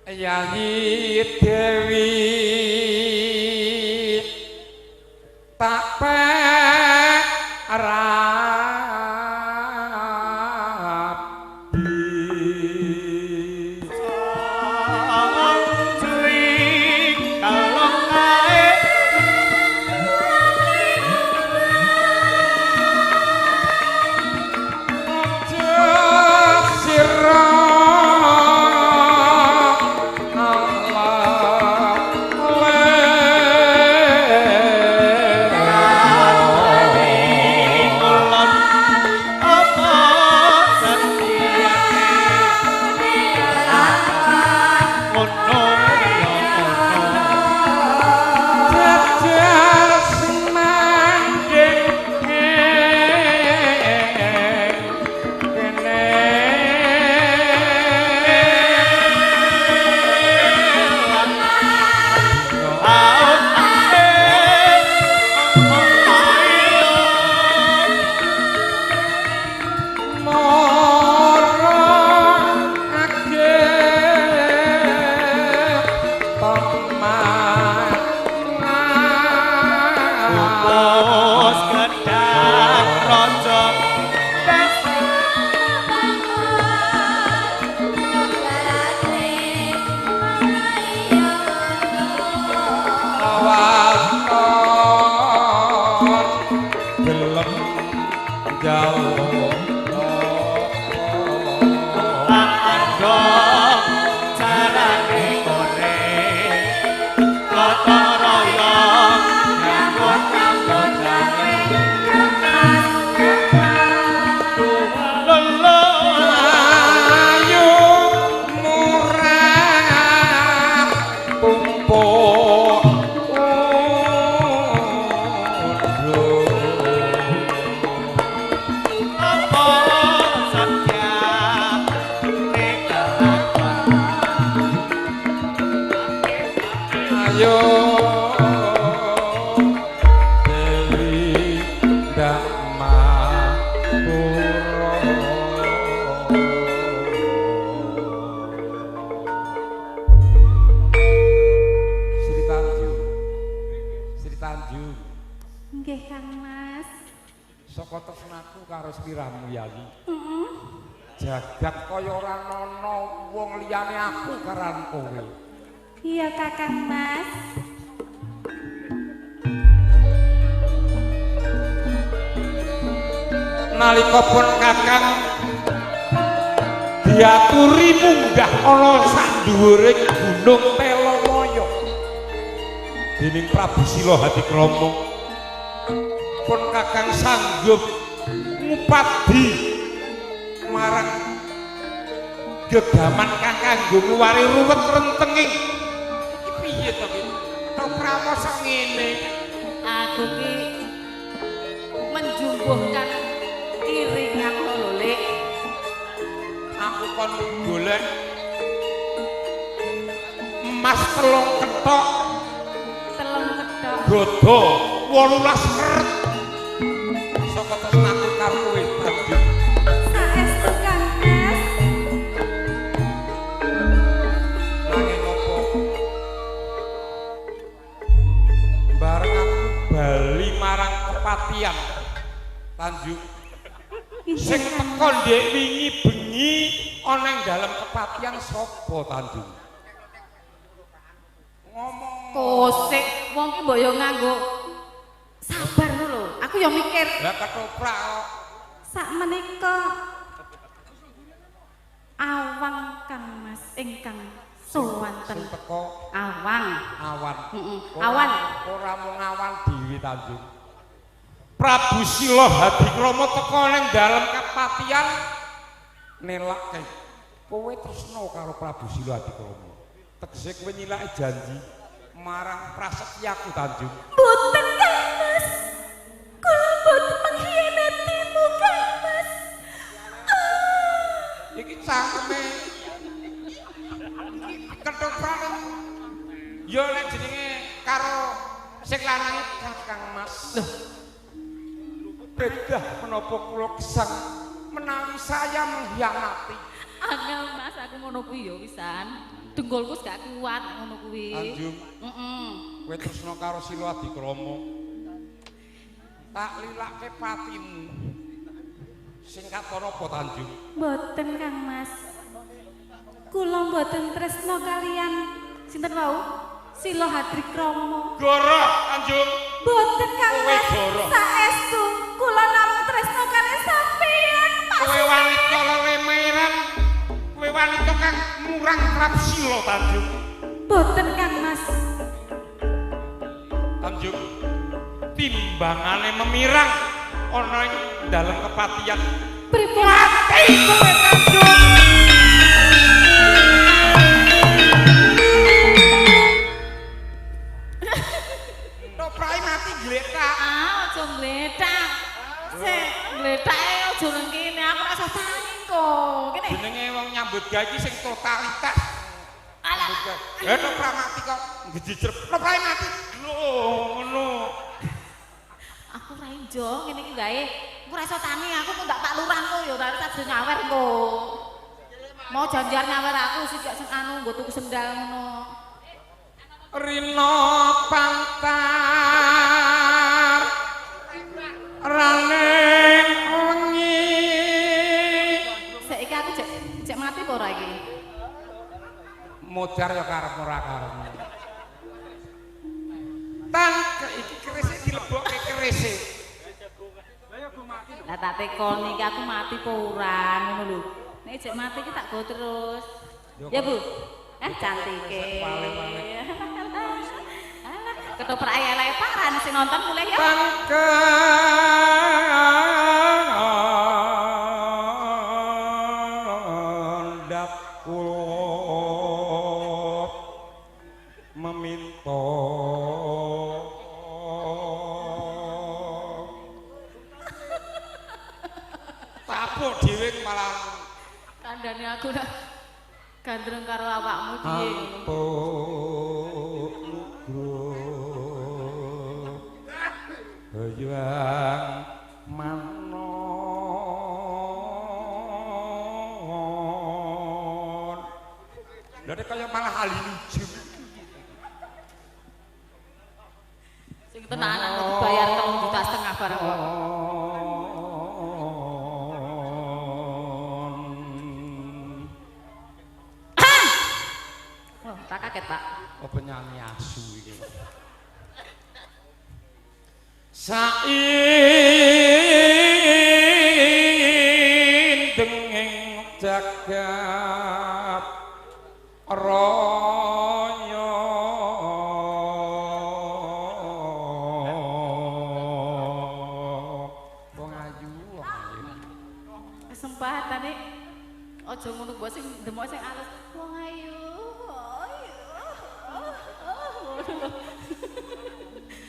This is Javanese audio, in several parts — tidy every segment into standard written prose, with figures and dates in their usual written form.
Yayi Dewi tak jagat kaya ora ana wong liyane aku karan kowe. Iya Kakang Mas. Nalika pun Kakang diaturi munggah ana sak dhuwuring gunung Telomoyo dening Prabu Sila Hadikrama pun Kakang sanggup ngupadi marang gegaman kang kanggo nguwari ruwet rentenging iki piye to iki to pramosa ngene aku ki menjumbuhkan iringan lho Lek aku kon golek emas telung ketok godo 18 keret saka tresnaku karo kowe Tanjung. Saestu Kang Mas. Nanging apa bareng aku bali marang kepatian Tanjung sing teko ndek wingi bengi ana ing dalem kepatian sapa Tanjung ngomong Kosek wong ki mbok yo nganggo sabar lho. Aku yo mikir. Lah ketoprak kok. Sak menika awang Kang Mas ingkang sowanten. Sing teko Awang. awan. Awan. Ora mung awan dhewe Tanjung. Prabu Sila Hadikrama teko ning dalem kepatian nelakke. Kowe tresna karo Prabu Sila Hadikrama. Tegese kowe nyilake janji marang prasetyaku Tanjung. Mboten Kang Mas. Kula mboten mengkhianatimu Kang Mas. Iki cangkeme ketoprak yo nek jenenge karo sing lanang Kakang Mas. Loh. Bedah menapa kula gesang menawi saya mengkhianati. Angel Mas aku ngono kuwi yo pisan. Dengkulku gak kuat ngono kuwi. Tanjung. Heeh. Kowe tresno karo Sila Adikrama. Tak lilake patimu. Sing katon apa Tanjung? Mboten Kang Mas. Kula mboten tresno kalian sinten wau? Sila Hadikrama. Goroh Tanjung. Mboten Kang Kowe Mas. goroh. Saestu kula namung tresno kalian sampeyan. Kowe wanita lelemeran. Kowe wanita kang murang trap Sila Tanjung. Mboten Kang Mas. Tanjung. Timbangane memirang ana ing dalem kepatihan. Pripun? Mati kowe Tanjung. Toprai mati gletak. Ah, aja ngletak. Sik, gletake aja nang kene. Aku rasa tani kok. Kene. Jenenge wong nyambut gawe iki sing totalitas. Alah. Toprai mati kok ngejijer. Toprai mati. Lho, ngono. Aku ra ijo ngene iki gawe. Aku ra iso tani, aku kok ndak Pak Lurah kok ya ora iso nyawer kok. Mau janjian nyawer aku sik sing anu nggo tuku sendal ngono. Rino pantar rane wengi. Saiki aku cek mati apa ora iki? Mojar ya karep ora karep. Tan iki kerisik dilebokke kerisik. Lah tak tekoni iki aku mati apa ora ngono lho. Nek cek mati iki tak go terus. Ya Bu. Cantike. Ketoprak elek parah sing nonton mulai ya. Kandhap kula meminta tapuk dhewe malah Kandhane aku nek gandreng karo awakmu piye. ampun Hayang manon. Lha nek kaya malah haliluju. Sing tenanan kok dibayar 3,5 juta barang kok. Oh, tak kaget, Pak. Oh penyanyi asu iki. Saindenging jagat raya wong ayu Kesempatane aja ngono mbok sing demok sing alus. Wong ayu.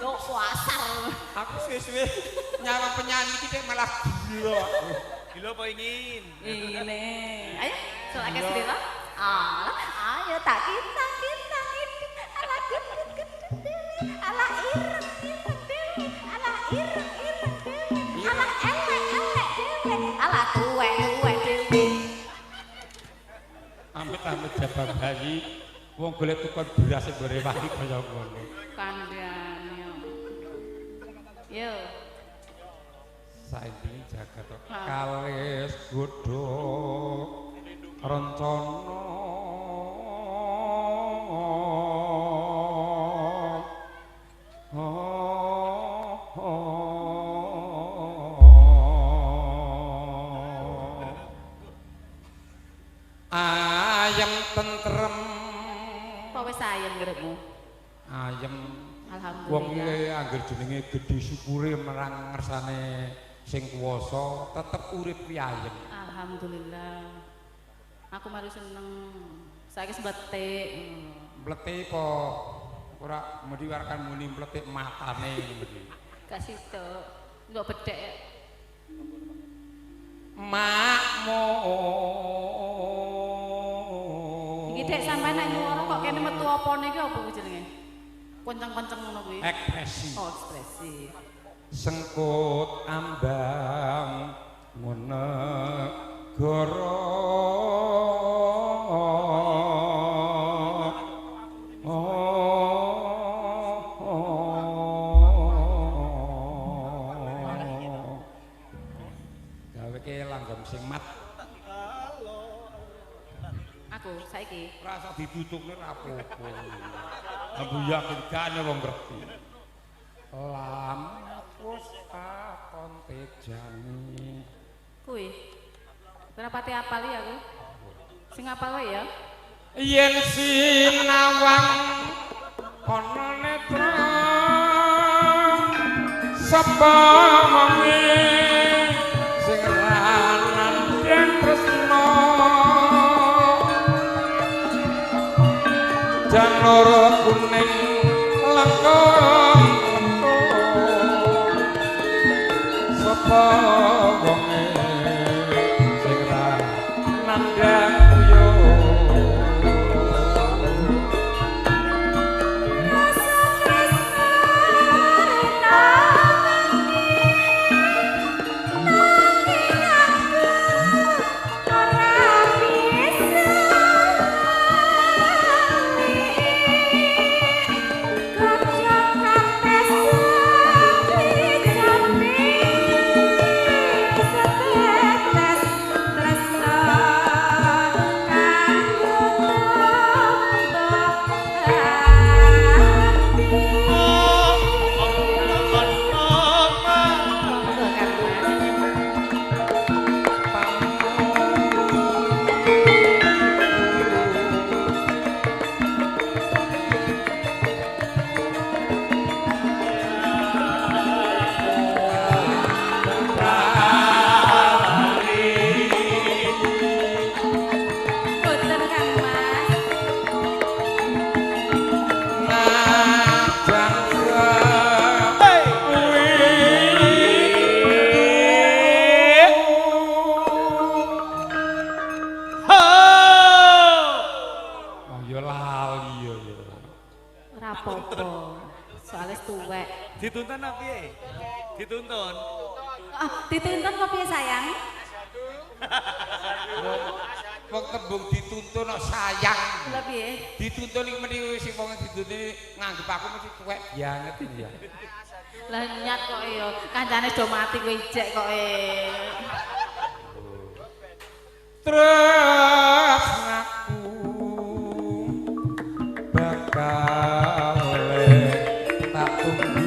Yo pasar. aku suwe-suwe nyawang penyanyi iki dek malah gila aku. Gila apa ingin? Ini. Ayo, selake sedela. Ayo tak kita. Ala gudut dewe. Ala ireng dewe. Ala ireng dewe. Ala elek dewe. Ala tuwek dewe. Amit-amit jabang bayi wong golek tukon beras sing gore wani kaya ngono. Kandhane. Yo. Sainding jagat kalis godhog rencana ayem tentrem Apa wis ayem ngrepmu? ayem wong Alhamdulillah. iki anggere jenenge gedhe syukure marang ngersane sing kuwasa tetep urip piyayem. Alhamdulillah. Aku maru seneng. Saiki sebetik. Mletik apa ora mesti warkan muni mletik matane mesti. Gak sido. Enggak bedek. Makmu. Iki dek sampean nek nyuwara kok kene metu apane iki apa kuwi jenenge? Konceng-konceng ngono kuwi. Ekspresi. Oh, ekspresi. Sengkut ambang ngunegara aku saiki. Rasa ditutupne rapopo. Ambu yakin gane wong ngerti. Lamat wis kakon tejani. Kuwi. Berapati apal ya aku? Sing apal wae ya. Yen sinawang ana netra sapa wengi sing ranan yen tresna janara kuning langkung sapa wengi sing ranan yen Dituntun apa piye? Dituntun. Dituntun kok piye sayang? Wong tembung dituntun kok sayang. Lha piye? Dituntun iki meni sing wong dituntun nganggep aku mesti tuwek banget ya. Lah nyat kok ya, kancane do mati kowe ijek kok Tresnaku bakal tak tunggu.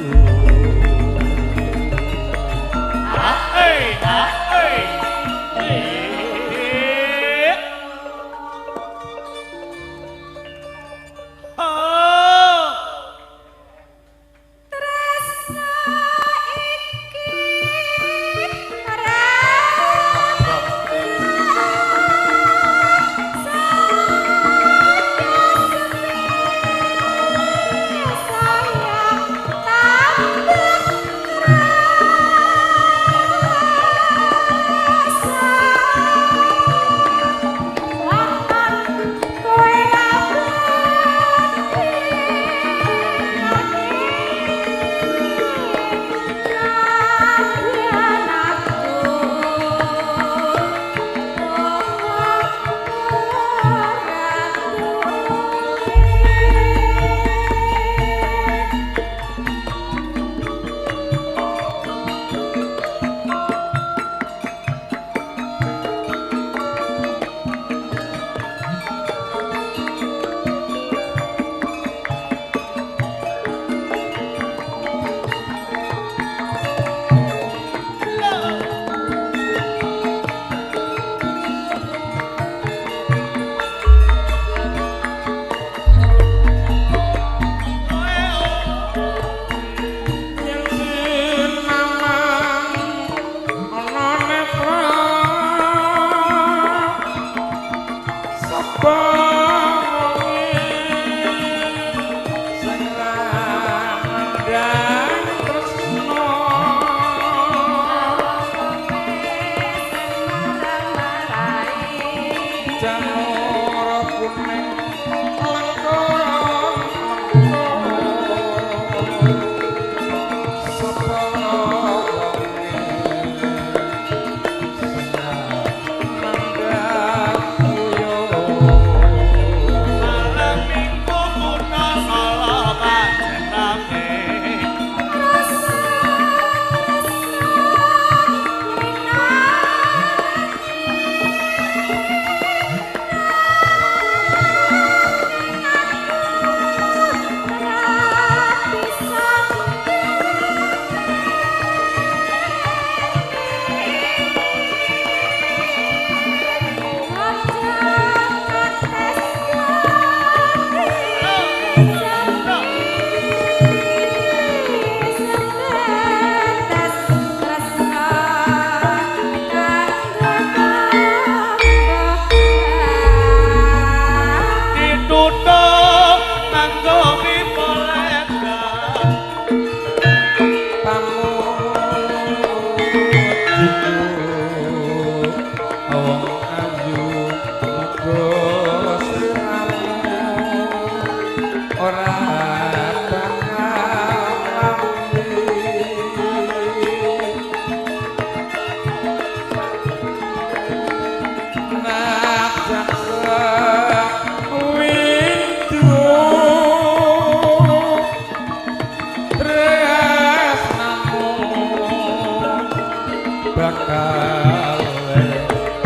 bakal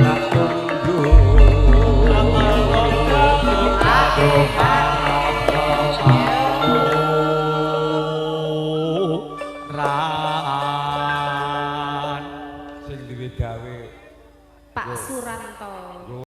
tak tunggu Ran sing duwe gawe Pak Suranto.